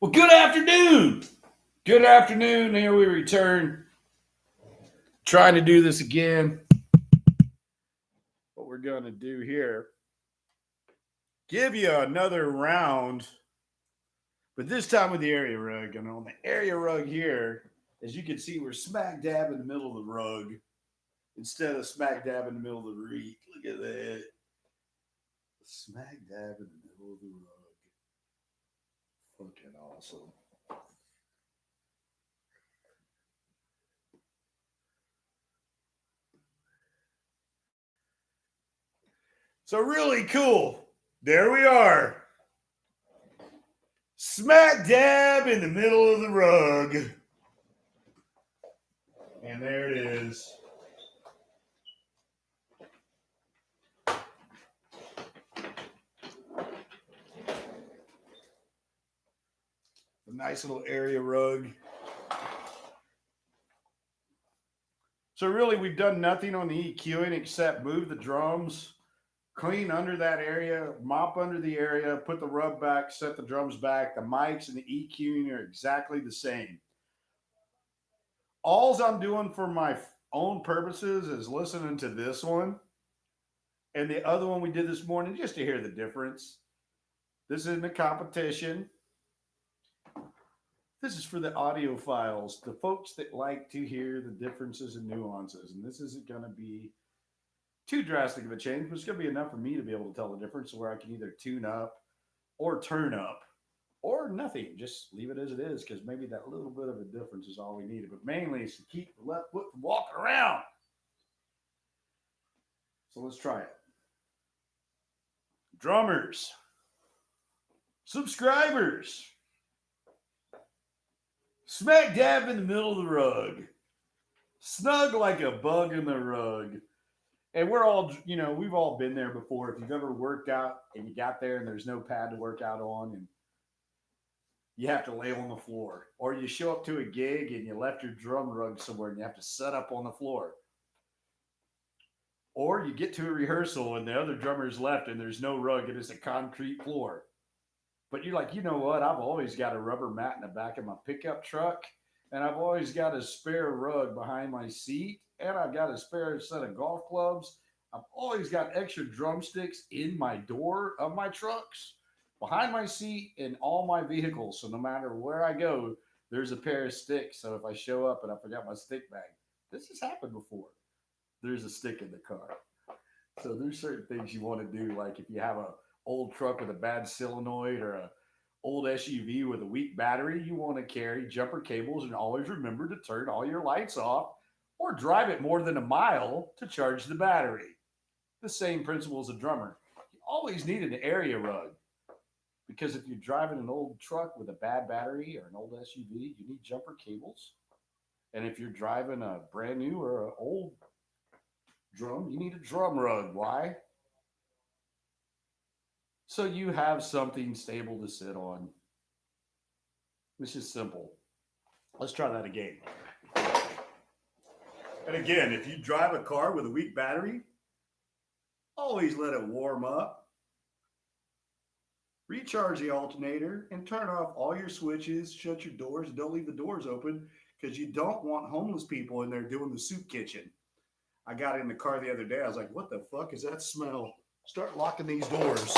Well, good afternoon. Good afternoon. Here we return. Trying to do this again. What we're going to do here, give you another round, but this time with the area rug. And on the area rug here, as you can see, we're smack dab in the middle of the rug instead of smack dab in the middle of the reed. Look at that. Smack dab in the middle of the rug. Fucking awesome. So really cool. There we are. Smack dab in the middle of the rug. And there it is. A nice little area rug. So really we've done nothing on the EQing except move the drums, clean under that area, mop under the area, put the rub back, set the drums back. The mics and the EQing are exactly the same. All I'm doing for my own purposes is listening to this one and the other one we did this morning just to hear the difference. This isn't a competition. This is for the audiophiles, the folks that like to hear the differences and nuances. And this isn't going to be too drastic of a change, but it's going to be enough for me to be able to tell the difference where I can either tune up or turn up or nothing. Just leave it as it is because maybe that little bit of a difference is all we needed. But mainly is to keep the left foot from walking around. So let's try it. Drummers, subscribers, smack dab in the middle of the rug, snug like a bug in the rug. And we're all, we've all been there before. If you've ever worked out and you got there and there's no pad to work out on and you have to lay on the floor, or you show up to a gig and you left your drum rug somewhere and you have to set up on the floor, or you get to a rehearsal and the other drummer's left and there's no rug and it's a concrete floor. But you're like, you know what? I've always got a rubber mat in the back of my pickup truck, and I've always got a spare rug behind my seat, and I've got a spare set of golf clubs. I've always got extra drumsticks in my door of my trucks, behind my seat, in all my vehicles. So no matter where I go, there's a pair of sticks. So if I show up and I forgot my stick bag, this has happened before. There's a stick in the car. So there's certain things you want to do, like if you have a old truck with a bad solenoid or a old SUV with a weak battery, you want to carry jumper cables and always remember to turn all your lights off or drive it more than a mile to charge the battery. The same principle as a drummer. You always need an area rug because if you're driving an old truck with a bad battery or an old SUV, you need jumper cables. And if you're driving a brand new or an old drum, you need a drum rug. Why? So you have something stable to sit on. This is simple. Let's try that again. And again, if you drive a car with a weak battery, always let it warm up. Recharge the alternator and turn off all your switches, shut your doors, and don't leave the doors open because you don't want homeless people in there doing the soup kitchen. I got in the car the other day. I was like, what the fuck is that smell? Start locking these doors.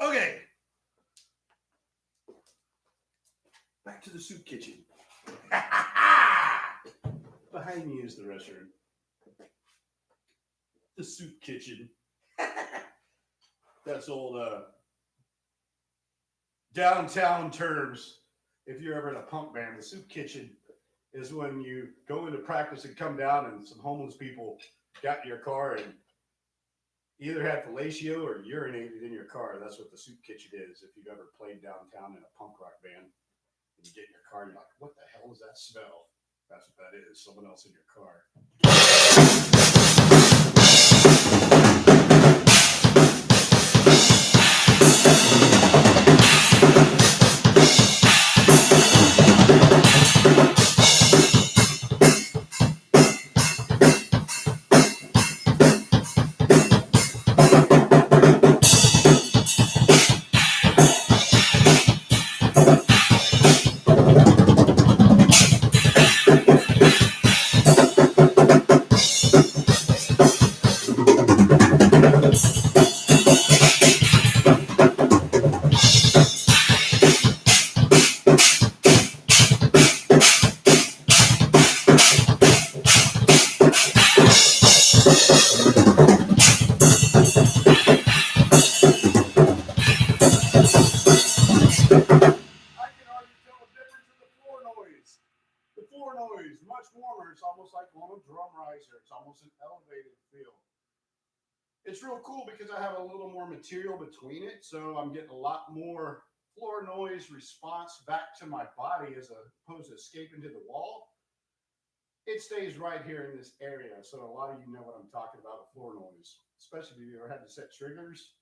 Okay. Back to the soup kitchen. Behind me is the restroom. The soup kitchen. That's old downtown terms. If you're ever in a punk band, the soup kitchen is when you go into practice and come down and some homeless people got in your car and either had fellatio or urinated in your car. That's what the soup kitchen is. If you've ever played downtown in a punk rock band and you get in your car and you're like, what the hell is that smell? That's what that is. Someone else in your car. It's almost an elevated feel. It's real cool because I have a little more material between it, so I'm getting a lot more floor noise response back to my body as opposed to escaping to the wall. It stays right here in this area, so a lot of you know what I'm talking about with floor noise, especially if you ever had to set triggers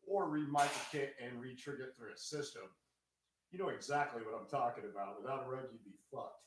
or re-mic a kit and re-trigger it through a system. You know exactly what I'm talking about. Without a rug, you'd be fucked.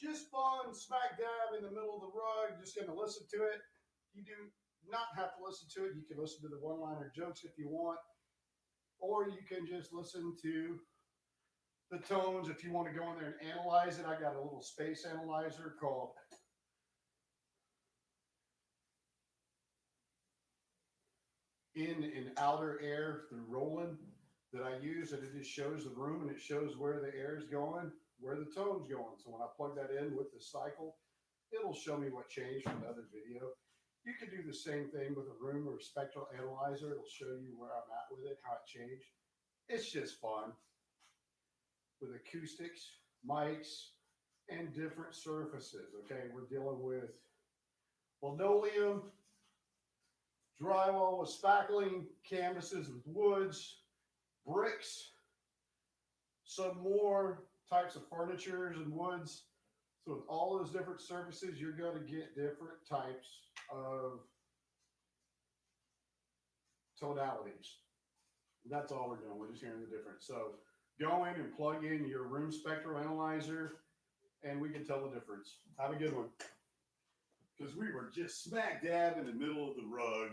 Just fun, smack dab in the middle of the rug, just going to listen to it. You do not have to listen to it. You can listen to the one-liner jokes if you want, or you can just listen to the tones if you want to go in there and analyze it. I got a little space analyzer called in and outer air through Roland that I use, and it just shows the room and it shows where the air is going, where the tone's going. So when I plug that in with the cycle, it'll show me what changed from the other video. You can do the same thing with a room or a spectral analyzer. It'll show you where I'm at with it, how it changed. It's just fun with acoustics, mics, and different surfaces. Okay, we're dealing with linoleum, drywall with spackling, canvases with woods, bricks, some more types of furnitures and woods. So with all those different surfaces, you're going to get different types of tonalities. That's all we're doing. We're just hearing the difference. So go in and plug in your room spectral analyzer, and we can tell the difference. Have a good one. Because we were just smack dab in the middle of the rug.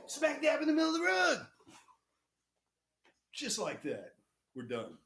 Smack dab in the middle of the rug. Just like that. We're done.